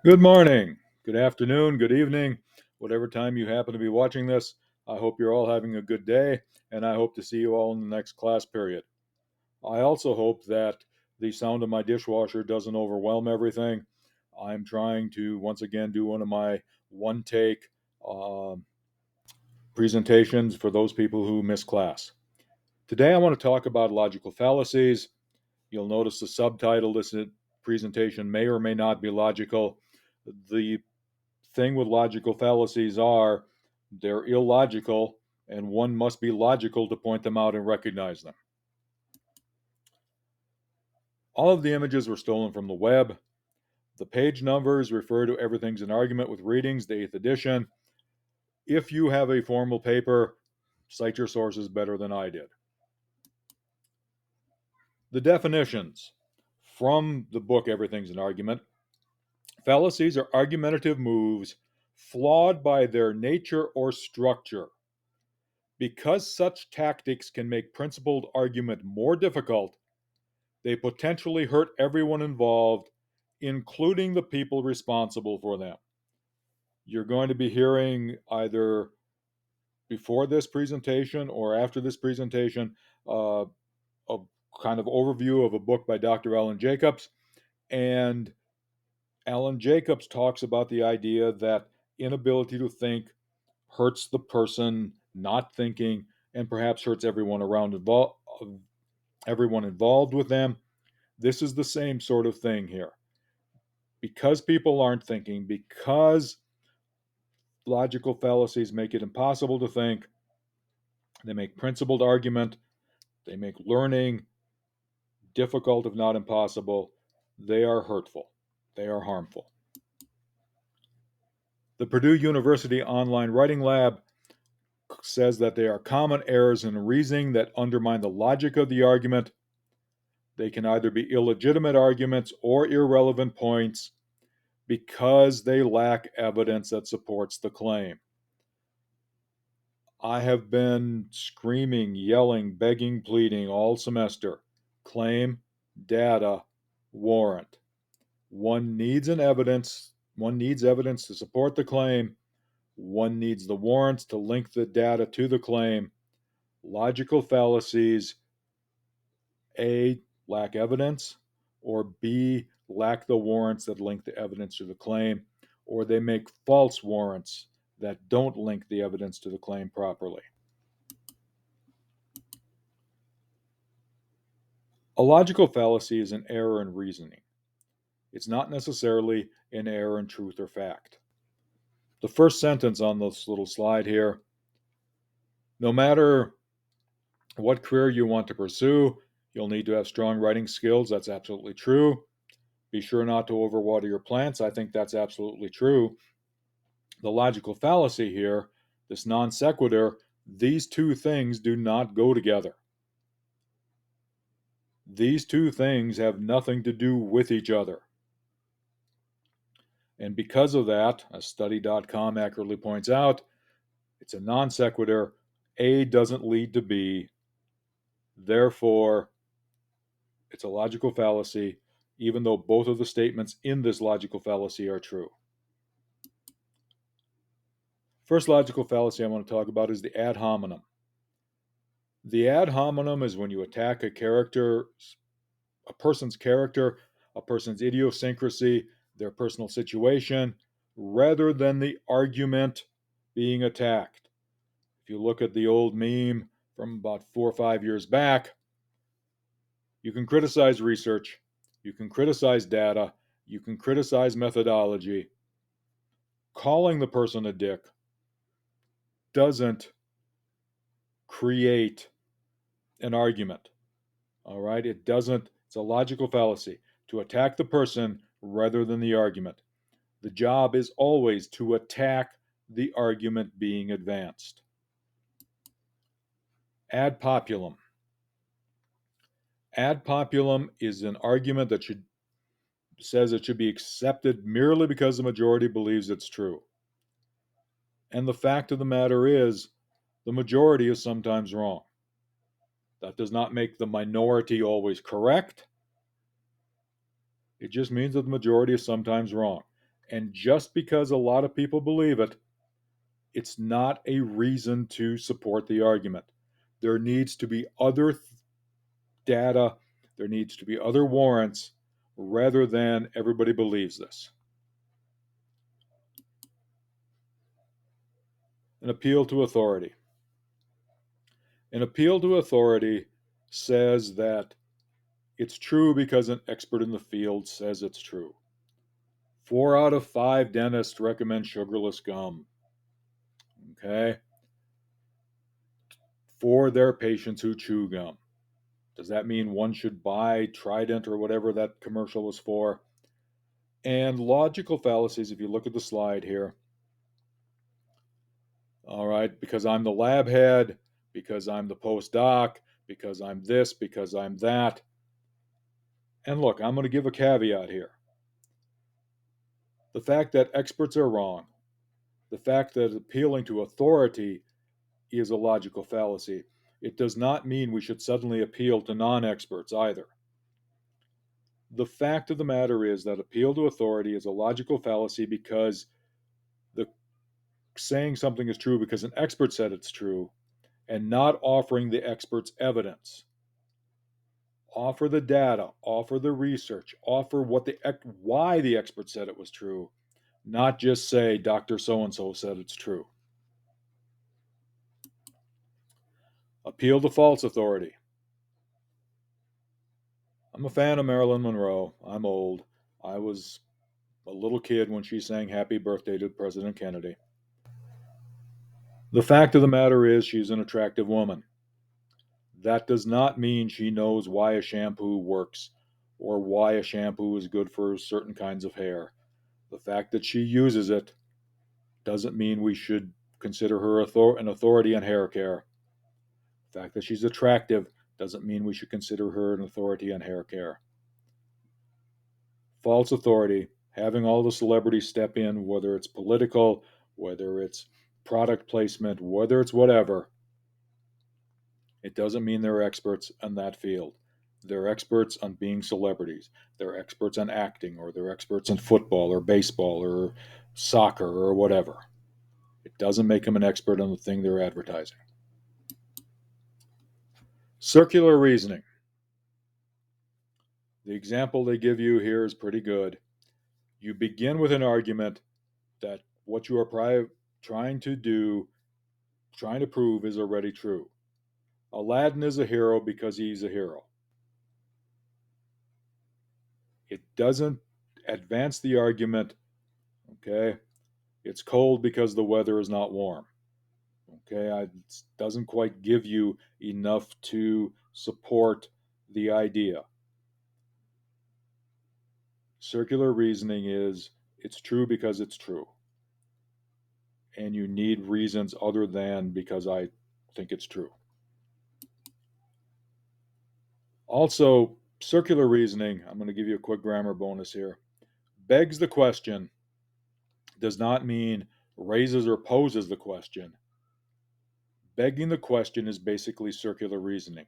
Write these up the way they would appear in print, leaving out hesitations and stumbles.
Good morning, good afternoon, good evening, whatever time you happen to be watching this. I hope you're all having a good day, and I hope to see you all in the next class period. I also hope that the sound of my dishwasher doesn't overwhelm everything. I'm trying to once again do one of my one take um presentations for those people who miss class. Today, I want to talk about logical fallacies. You'll notice the subtitle. This presentation may or may not be logical. The thing with logical fallacies are they're illogical, and one must be logical to point them out and recognize them. All of the images were stolen from the web. The page numbers refer to Everything's an Argument with Readings, the 8th edition. If you have a formal paper, cite your sources better than I did. The definitions from the book Everything's an Argument. Fallacies are argumentative moves flawed by their nature or structure. Because such tactics can make principled argument more difficult, they potentially hurt everyone involved, including the people responsible for them. You're going to be hearing either before this presentation or after this presentation a kind of overview of a book by Dr. Alan Jacobs. And Alan Jacobs talks about the idea that inability to think hurts the person not thinking and perhaps hurts everyone involved with them. This is the same sort of thing here. Because people aren't thinking, because logical fallacies make it impossible to think, they make principled argument, they make learning difficult, if not impossible. They are hurtful, they are harmful. The Purdue University Online Writing Lab says that they are common errors in reasoning that undermine the logic of the argument. They can either be illegitimate arguments or irrelevant points because they lack evidence that supports the claim. I have been screaming, yelling, begging, pleading all semester. Claim, data, warrant. One needs evidence to support the claim. One needs the warrants to link the data to the claim. Logical fallacies, A, lack evidence, or B, lack the warrants that link the evidence to the claim, or they make false warrants that don't link the evidence to the claim properly. A logical fallacy is an error in reasoning. It's not necessarily an error in truth or fact. The first sentence on this little slide here, no matter what career you want to pursue, you'll need to have strong writing skills. That's absolutely true. Be sure not to overwater your plants. I think that's absolutely true. The logical fallacy here, this non sequitur, these two things do not go together. These two things have nothing to do with each other. And because of that, as study.com accurately points out, it's a non sequitur. A doesn't lead to B. Therefore, it's a logical fallacy, even though both of the statements in this logical fallacy are true. First logical fallacy I want to talk about is the ad hominem. The ad hominem is when you attack a person's character, a person's idiosyncrasy, their personal situation, rather than the argument being attacked. If you look at the old meme from about 4 or 5 years back, you can criticize research, you can criticize data, you can criticize methodology. Calling the person a dick doesn't create an argument. All right? It doesn't, it's a logical fallacy to attack the person rather than the argument. The job is always to attack the argument being advanced. Ad populum. Ad populum is an argument that says it should be accepted merely because the majority believes it's true. And the fact of the matter is, the majority is sometimes wrong. That does not make the minority always correct. It just means that the majority is sometimes wrong. And just because a lot of people believe it, it's not a reason to support the argument. There needs to be other data, there needs to be other warrants, rather than everybody believes this. An appeal to authority. An appeal to authority says that it's true because an expert in the field says it's true. 4 out of 5 dentists recommend sugarless gum, okay, for their patients who chew gum. Does that mean one should buy Trident or whatever that commercial was for? And logical fallacies, if you look at the slide here, all right, because I'm the lab head, because I'm the postdoc, because I'm this, because I'm that. And look, I'm going to give a caveat here. The fact that experts are wrong, the fact that appealing to authority is a logical fallacy, it does not mean we should suddenly appeal to non experts either. The fact of the matter is that appeal to authority is a logical fallacy because the saying something is true because an expert said it's true and not offering the expert's evidence. Offer the data, offer the research, offer why the expert said it was true, not just say Dr. So and so said it's true. Appeal to false authority. I'm a fan of Marilyn Monroe. I'm old. I was a little kid when she sang Happy Birthday to President Kennedy. The fact of the matter is, she's an attractive woman. That does not mean she knows why a shampoo works or why a shampoo is good for certain kinds of hair. The fact that she uses it doesn't mean we should consider her an authority on hair care. The fact that she's attractive doesn't mean we should consider her an authority on hair care. False authority, having all the celebrities step in, whether it's political, whether it's product placement, whether it's whatever, it doesn't mean they're experts in that field. They're experts on being celebrities. They're experts on acting, or they're experts in football or baseball or soccer or whatever. It doesn't make them an expert on the thing they're advertising. Circular reasoning. The example they give you here is pretty good. You begin with an argument that what you are trying to prove is already true. Aladdin is a hero because he's a hero. It doesn't advance the argument, okay? It's cold because the weather is not warm. Okay, it doesn't quite give you enough to support the idea. Circular reasoning is it's true because it's true. And you need reasons other than because I think it's true. Also, circular reasoning, I'm going to give you a quick grammar bonus here, begs the question does not mean raises or poses the question. Begging the question is basically circular reasoning.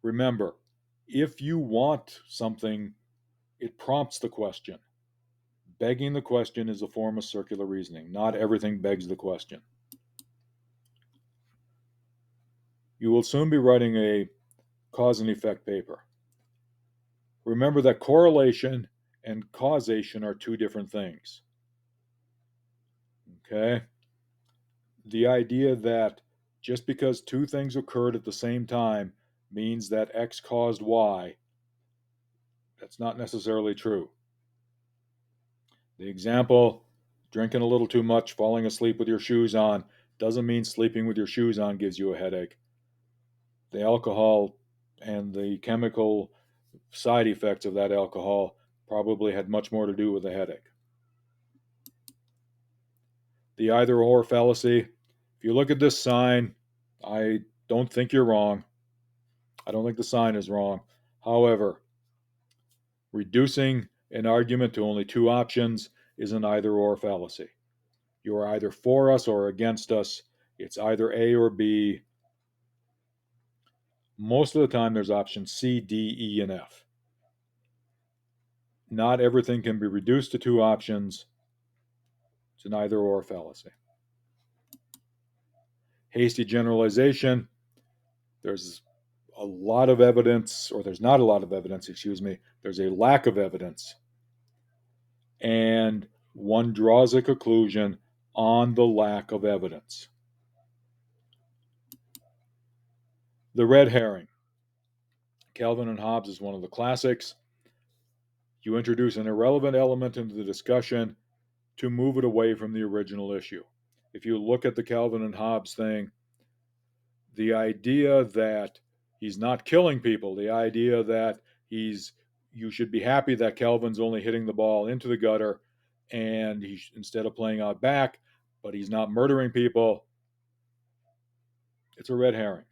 Remember, if you want something, it prompts the question. Begging the question is a form of circular reasoning. Not everything begs the question. You will soon be writing a cause and effect paper. Remember that correlation and causation are two different things. Okay? The idea that just because two things occurred at the same time means that X caused Y, that's not necessarily true. The example, drinking a little too much, falling asleep with your shoes on, doesn't mean sleeping with your shoes on gives you a headache. The alcohol and the chemical side effects of that alcohol probably had much more to do with the headache. The either or fallacy, if you look at this sign, I don't think you're wrong. I don't think the sign is wrong. However, reducing an argument to only two options is an either or fallacy. You are either for us or against us. It's either A or B. Most of the time, there's options C, D, E, and F. Not everything can be reduced to two options. It's an either or fallacy. Hasty generalization. There's a lot of evidence, or there's not a lot of evidence, excuse me. There's a lack of evidence. And one draws a conclusion on the lack of evidence. The red herring. Calvin and Hobbes is one of the classics. You introduce an irrelevant element into the discussion to move it away from the original issue. If you look at the Calvin and Hobbes thing, the idea that he's not killing people, the idea that you should be happy that Calvin's only hitting the ball into the gutter and instead of playing out back, but he's not murdering people, it's a red herring.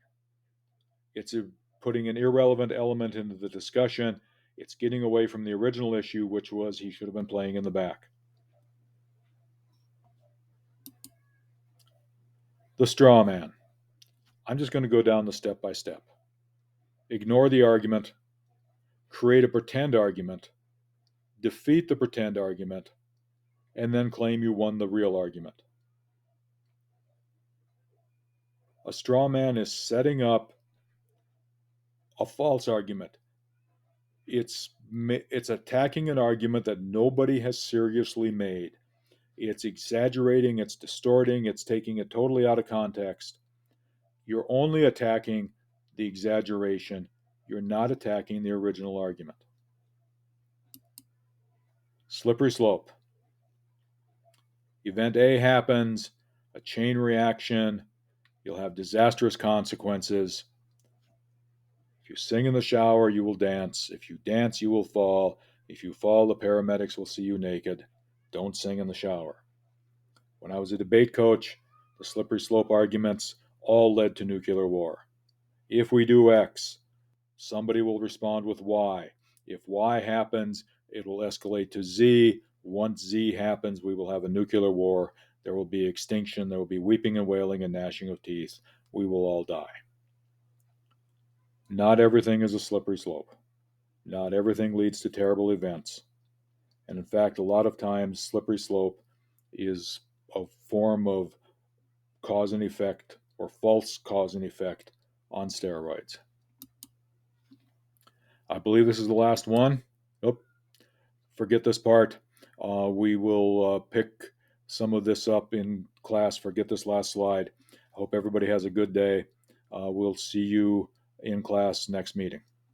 It's putting an irrelevant element into the discussion. It's getting away from the original issue, which was he should have been playing in the back. The straw man. I'm just going to go down the step by step. Ignore the argument, create a pretend argument, defeat the pretend argument, and then claim you won the real argument. A straw man is setting up a false argument. It's attacking an argument that nobody has seriously made. It's exaggerating, it's distorting, it's taking it totally out of context. You're only attacking the exaggeration. You're not attacking the original argument. Slippery slope. Event A happens, a chain reaction, you'll have disastrous consequences. If you sing in the shower, you will dance. If you dance, you will fall. If you fall, the paramedics will see you naked. Don't sing in the shower. When I was a debate coach, the slippery slope arguments all led to nuclear war. If we do X, somebody will respond with Y. If Y happens, it will escalate to Z. Once Z happens, we will have a nuclear war. There will be extinction. There will be weeping and wailing and gnashing of teeth. We will all die. Not everything is a slippery slope. Not everything leads to terrible events. And in fact, a lot of times, slippery slope is a form of cause and effect or false cause and effect on steroids. I believe this is the last one. Oh, forget this part. We will pick some of this up in class. Forget this last slide. I hope everybody has a good day. We'll see you in class next meeting.